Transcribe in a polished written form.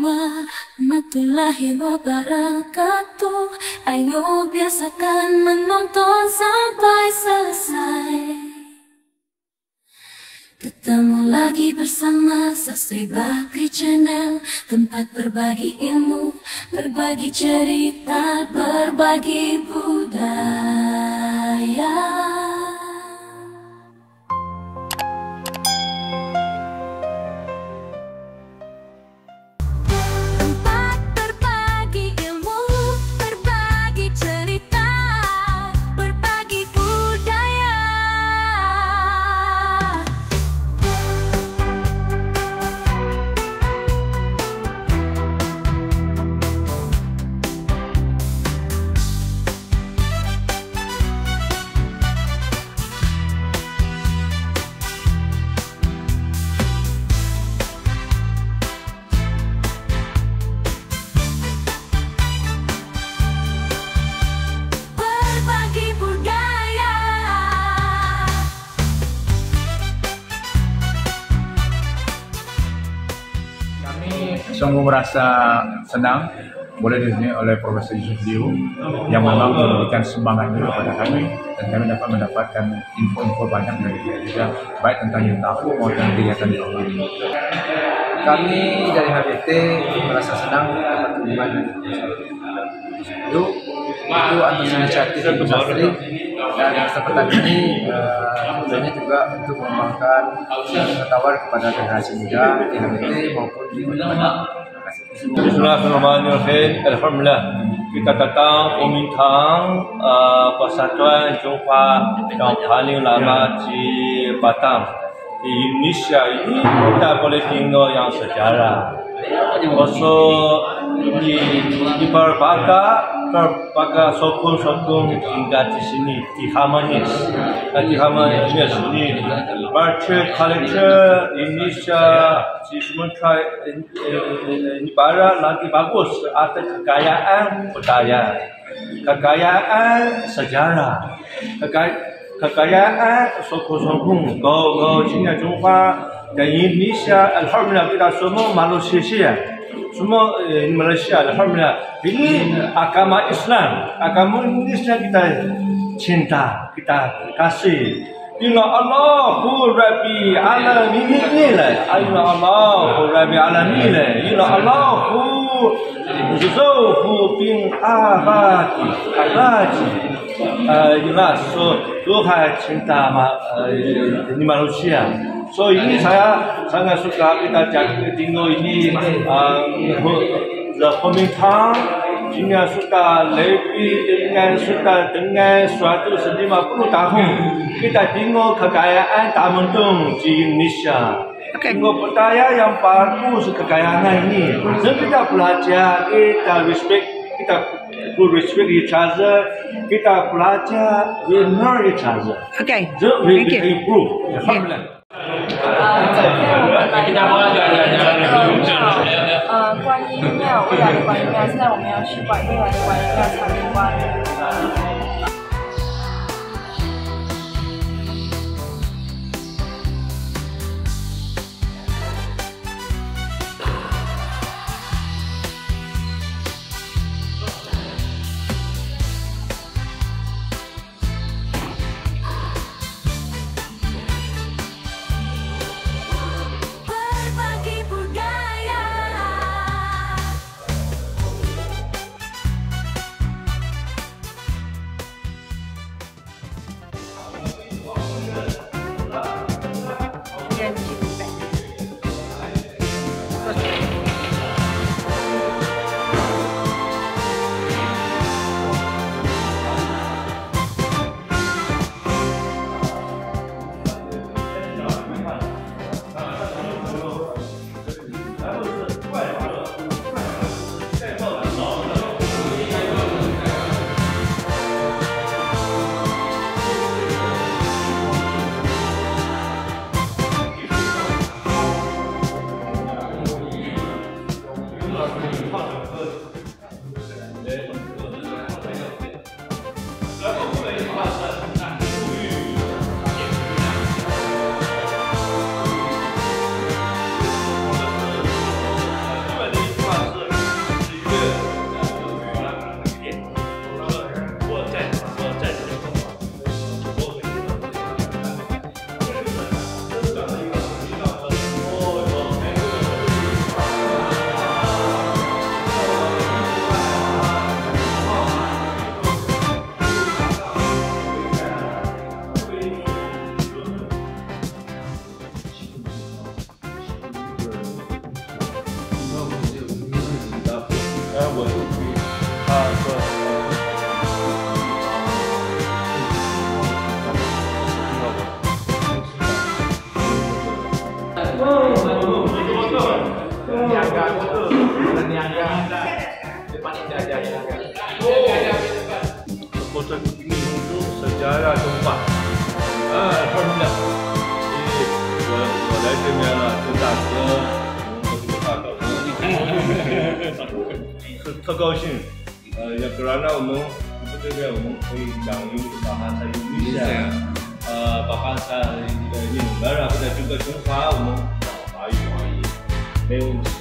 warahmatullahi wabarakatuh. Ayo biasakan menonton sampai selesai. Ketemu lagi bersama Sastri Bakri Channel, tempat berbagi ilmu, berbagi cerita, berbagi budaya. Sungguh merasa senang boleh ditemani oleh Profesor Yusuf Liu yang memang memberikan semangat juga kepada kami, dan kami dapat mendapatkan info-info banyak dari dia juga, baik tentang Yuntafu maupun kegiatan di awal ini. Kami dari HBT merasa senang dapat kunjungan dari Profesor Liu itu atas inisiatif Ibu Sastri, dan kesempatan ini tujuannya juga untuk mengembangkan pengetahuan kepada generasi muda di HBT maupun di mana. Bismillahirrahmanirrahim. Alhamdulillah, kita datang Kuomintang, Persatuan Johor yang paling lama di Batam, di Indonesia ini. Kita boleh tengok yang sejarah. Di berbagai sokong-sokong tinggal di sini, di Harmonis. Di Harmonis ini culture Indonesia di Sumatera ini barat lagi bagus. Ada kekayaan budaya, kekayaan sejarah, kekayaan sokong-sokong go Cina Johor dan Indonesia. Alhamdulillah, kita semua Malaysia. Semua Malaysia, alhamdulillah. Ini agama Islam, agama Indonesia kita cinta, kita kasih. Inna Allahu Rabbi Alamin lah. Inna Allahu Rabbi Alamin lah. Inna Allahu Zuhu bin Abadi. Jelas, so Tuhan cinta ini manusia. So ini saya sangat suka kita tengok ini Kuomintang. Jika sudah lebih dengan 150 tahun, kita tengok kekayaan Tamadun di Indonesia. Tengok budaya yang bagus kekayaan ini. So kita belajar, kita respect, kita respect each other, kita belajar, we learn each other. Okay, So we thank you. improve. Alhamdulillah. 观音庙，未来的观音庙，现在我们要去未来的观音庙参观。Kota ini untuk sejarah Jepang. Alhamdulillah.我来这边了，跟大哥，是特高兴。要不然呢，我们这边我们可以讲一个bahasa Indonesia，bahasa Negara或者这个中华，我们讲华语，没有问题。